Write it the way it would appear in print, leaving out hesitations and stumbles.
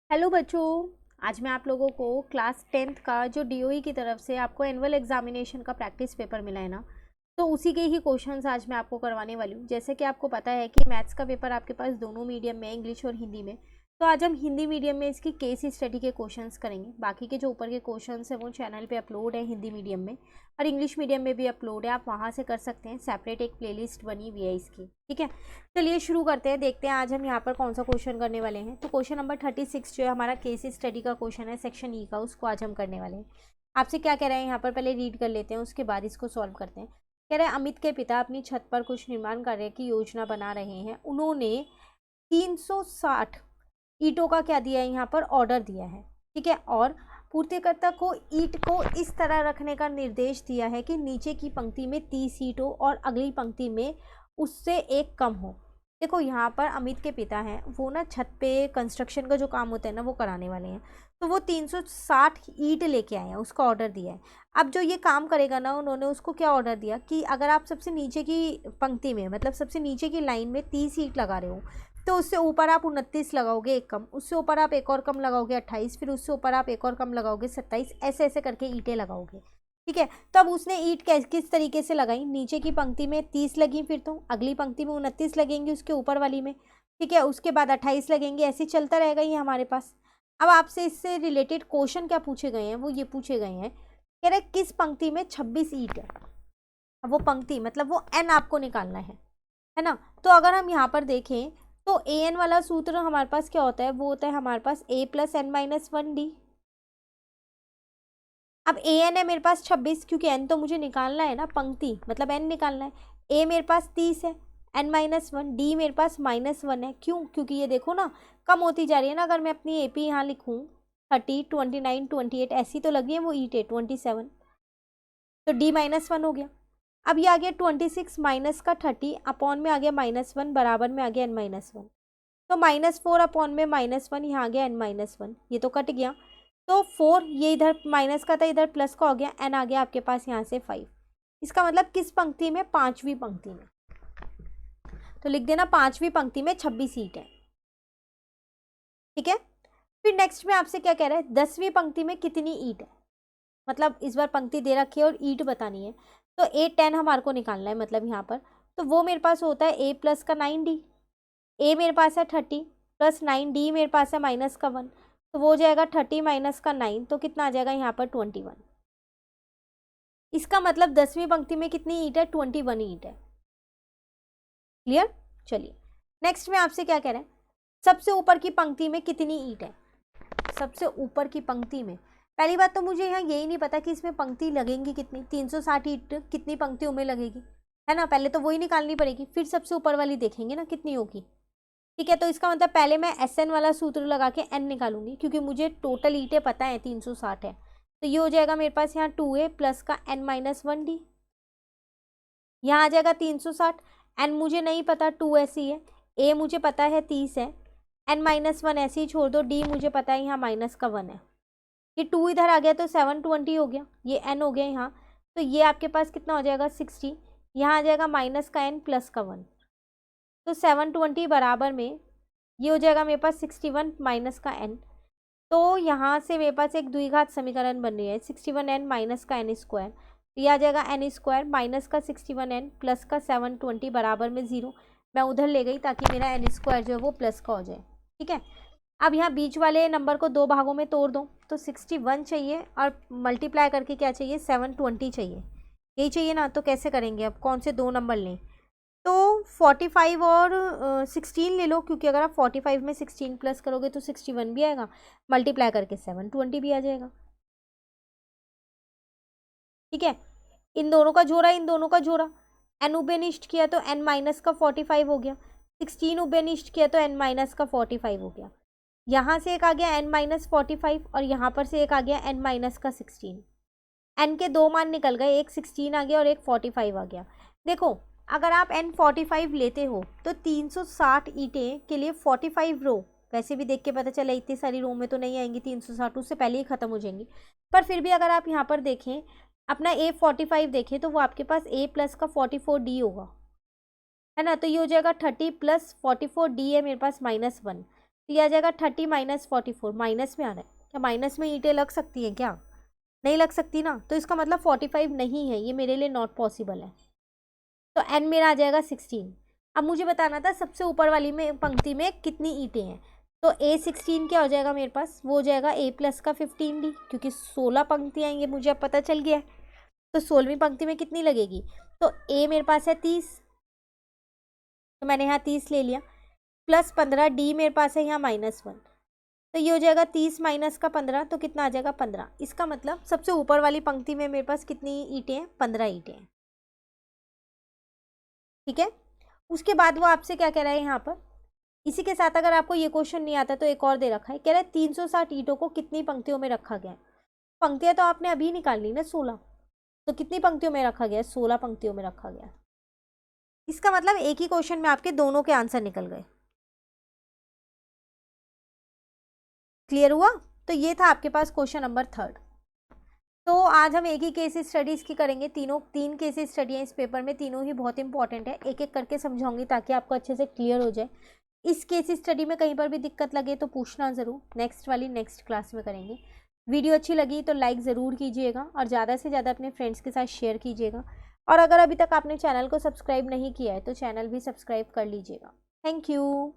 Hello बच्चों। आज मैं आप लोगों को क्लास 10th का जो डीओई की तरफ से आपको एनुअल एग्जामिनेशन का प्रैक्टिस पेपर मिला है ना, तो उसी के ही क्वेश्चंस आज मैं आपको करवाने वाली हूँ। जैसे कि आपको पता है कि मैथ्स का पेपर आपके पास दोनों मीडियम में, इंग्लिश और हिंदी में। तो आज हम हिंदी मीडियम में इसकी केस स्टडी के क्वेश्चंस करेंगे। बाकी के जो ऊपर के क्वेश्चंस हैं वो चैनल पे अपलोड है हिंदी मीडियम में, और इंग्लिश मीडियम में भी अपलोड है, आप वहाँ से कर सकते हैं। सेपरेट एक प्लेलिस्ट बनी हुई है इसकी, ठीक है। चलिए शुरू करते हैं, देखते हैं आज हम यहाँ पर कौन सा क्वेश्चन करने वाले हैं। तो क्वेश्चन नंबर 36 जो है हमारा केस स्टडी का क्वेश्चन है, सेक्शन ई का, उसको आज हम करने वाले हैं। आपसे क्या कह रहे हैं यहाँ पर, पहले रीड कर लेते हैं, उसके बाद इसको सॉल्व करते हैं। कह रहे हैं अमित के पिता अपनी छत पर कुछ निर्माण कार्य की योजना बना रहे हैं। उन्होंने 360 ईंटों का क्या दिया है, यहाँ पर ऑर्डर दिया है, ठीक है। और पूर्तिकर्ता को ईंट को इस तरह रखने का निर्देश दिया है कि नीचे की पंक्ति में 30 ईंट हो और अगली पंक्ति में उससे एक कम हो। देखो यहाँ पर अमित के पिता हैं, वो ना छत पे कंस्ट्रक्शन का जो काम होता है ना वो कराने वाले हैं। तो वो 360 ईंट लेके आए हैं, उसका ऑर्डर दिया है। अब जो ये काम करेगा ना, उन्होंने उसको क्या ऑर्डर दिया कि अगर आप सबसे नीचे की पंक्ति में, मतलब सबसे नीचे की लाइन में 30 ईंट लगा रहे हो, तो उससे ऊपर आप 29 लगाओगे, एक कम, उससे ऊपर आप एक और कम लगाओगे 28, फिर उससे ऊपर आप एक और कम लगाओगे 27, ऐसे ऐसे करके ईंटें लगाओगे, ठीक है। तो अब उसने ईंट किस तरीके से लगाई, नीचे की पंक्ति में 30 लगी, फिर तो अगली पंक्ति में 29 लगेंगे उसके ऊपर वाली में, ठीक है, उसके बाद 28 लगेंगे, ऐसे चलता रहेगा ये हमारे पास। अब आपसे इससे रिलेटेड क्वेश्चन क्या पूछे गए हैं, वो ये पूछे गए हैं, कह रहे किस पंक्ति में 26 ईंट है। अब वो पंक्ति मतलब वो एन आपको निकालना है ना। तो अगर हम यहाँ पर देखें तो ए एन वाला सूत्र हमारे पास क्या होता है, वो होता है हमारे पास a plus N minus 1d। अब ए एन है मेरे पास 26, क्योंकि एन तो मुझे निकालना है ना, पंक्ति मतलब एन निकालना है। ए मेरे पास 30 है, एन माइनस 1, डी मेरे पास -1 है। क्यों? क्योंकि ये देखो ना कम होती जा रही है ना। अगर मैं अपनी एपी यहाँ लिखूँ 30, 29, 28 ऐसी तो लगी है, वो ईट है 27, तो डी -1 हो गया। अब ये आ गया 26 माइनस का 30 अपॉन में आ गया -1 बराबर में आ गया n-1, तो -4 अपॉन में -1 यहाँ आ गया n-1, ये तो कट गया। तो 4 ये इधर माइनस का था, इधर प्लस का हो गया, n आ गया आपके पास यहाँ से 5। इसका मतलब किस पंक्ति में, पांचवी पंक्ति में। तो लिख देना पांचवी पंक्ति में 26 ईंट है, ठीक है। फिर नेक्स्ट में आपसे क्या कह रहा है, 10वीं पंक्ति में कितनी ईंट है, मतलब इस बार पंक्ति दे रखी है और ईंट बतानी है। तो A10 हमारे को निकालना है, मतलब यहाँ पर तो वो मेरे पास होता है a प्लस का 9d। ए मेरे पास है 30 प्लस 9d मेरे पास है माइनस का 1, तो वो हो जाएगा 30 माइनस का 9, तो कितना आ जाएगा यहाँ पर 21। इसका मतलब 10वीं पंक्ति में कितनी ईंट है, 21 ईंट है। क्लियर? चलिए नेक्स्ट में आपसे क्या कह रहे हैं, सबसे ऊपर की पंक्ति में कितनी ईंट है। सबसे ऊपर की पंक्ति में, पहली बात तो मुझे यहाँ यही नहीं पता कि इसमें पंक्ति लगेंगी कितनी, 360 ईंट कितनी पंक्तियों में लगेगी, है ना। पहले तो वही निकालनी पड़ेगी, फिर सबसे ऊपर वाली देखेंगे ना कितनी होगी, ठीक है। तो इसका मतलब पहले मैं SN वाला सूत्र लगा के n निकालूंगी, क्योंकि मुझे टोटल ईंटें पता है 360 है। तो ये हो जाएगा मेरे पास यहाँ 2a प्लस का n-1d, यहाँ आ जाएगा 360। n मुझे नहीं पता, 2 ऐसी है, a मुझे पता है 30 है, n-1 ऐसे ही छोड़ दो, d मुझे पता है यहाँ माइनस का 1 है। ये 2 इधर आ गया तो 720 हो गया, ये n हो गया यहाँ, तो ये आपके पास कितना हो जाएगा 60, यहाँ आ जाएगा माइनस का n प्लस का 1, तो 720 बराबर में ये हो जाएगा मेरे पास 61 माइनस का n। तो यहाँ से मेरे पास एक द्विघात समीकरण बन रही है, 61n माइनस का n स्क्वायर, तो ये आ जाएगा n स्क्वायर माइनस का 61n प्लस का 720 बराबर में 0। मैं उधर ले गई ताकि मेरा n स्क्वायर जो है वो प्लस का हो जाए, ठीक है। अब यहाँ बीच वाले नंबर को दो भागों में तोड़ दो, तो 61 चाहिए और मल्टीप्लाई करके क्या चाहिए, 720 चाहिए, यही चाहिए ना। तो कैसे करेंगे, अब कौन से दो नंबर लें, तो 45 और 16 ले लो, क्योंकि अगर आप 45 में 16 प्लस करोगे तो 61 भी आएगा, मल्टीप्लाई करके 720 भी आ जाएगा, ठीक है। इन दोनों का जोड़ा, इन दोनों का जोड़ा, n उभयनिष्ठ किया तो n माइनस का 45 हो गया, 16 उभयनिष्ठ किया तो n माइनस का 45 हो गया। यहाँ से एक आ गया n माइनस 45 और यहाँ पर से एक आ गया n माइनस का 16। n के दो मान निकल गए, एक 16 आ गया और एक 45 आ गया। देखो अगर आप n 45 लेते हो तो 360 ईंटें के लिए 45 रो, वैसे भी देख के पता चला इतनी सारी रो में तो नहीं आएंगी 360, उससे पहले ही ख़त्म हो जाएंगी। पर फिर भी अगर आप यहाँ पर देखें, अपना A45 देखें, तो वो आपके पास a प्लस का 44d होगा, है ना। तो ये हो जाएगा 30 प्लस 44d है मेरे पास -1, तो ये आ जाएगा 30 माइनस 44, माइनस में आ रहा है क्या? माइनस में ईंटें लग सकती हैं क्या? नहीं लग सकती ना, तो इसका मतलब 45 नहीं है, ये मेरे लिए नॉट पॉसिबल है। तो n मेरा आ जाएगा 16। अब मुझे बताना था सबसे ऊपर वाली में पंक्ति में कितनी ईंटें हैं। तो A16 क्या हो जाएगा मेरे पास? वो हो जाएगा A प्लस का 15D, क्योंकि 16 पंक्तियाँ ये मुझे अब पता चल गया है। तो 16वीं पंक्ति में कितनी लगेगी? तो A मेरे पास है 30, तो मैंने यहाँ 30 ले लिया, प्लस 15D मेरे पास है यहाँ -1, तो ये हो जाएगा 30 माइनस का 15, तो कितना आ जाएगा 15। इसका मतलब सबसे ऊपर वाली पंक्ति में मेरे पास कितनी ईंटें हैं? 15 ईंटें हैं। ठीक है, उसके बाद वो आपसे क्या कह रहा है यहाँ पर, इसी के साथ अगर आपको ये क्वेश्चन नहीं आता तो एक और दे रखा है, कह रहा है 360 ईंटों को कितनी पंक्तियों में रखा गया है। पंक्तियां तो आपने अभी निकालनी ना 16, तो कितनी पंक्तियों में रखा गया है? 16 पंक्तियों में रखा गया। इसका मतलब एक ही क्वेश्चन में आपके दोनों के आंसर निकल गए। क्लियर हुआ? तो ये था आपके पास क्वेश्चन नंबर 3। तो आज हम एक ही केस स्टडीज़ की करेंगे, तीन केस स्टडी हैं इस पेपर में, तीनों ही बहुत इंपॉर्टेंट है। एक एक करके समझाऊंगी ताकि आपको अच्छे से क्लियर हो जाए। इस केस स्टडी में कहीं पर भी दिक्कत लगे तो पूछना ज़रूर, नेक्स्ट क्लास में करेंगे। वीडियो अच्छी लगी तो लाइक ज़रूर कीजिएगा और ज़्यादा से ज़्यादा अपने फ्रेंड्स के साथ शेयर कीजिएगा। और अगर अभी तक आपने चैनल को सब्सक्राइब नहीं किया है तो चैनल भी सब्सक्राइब कर लीजिएगा। Thank you.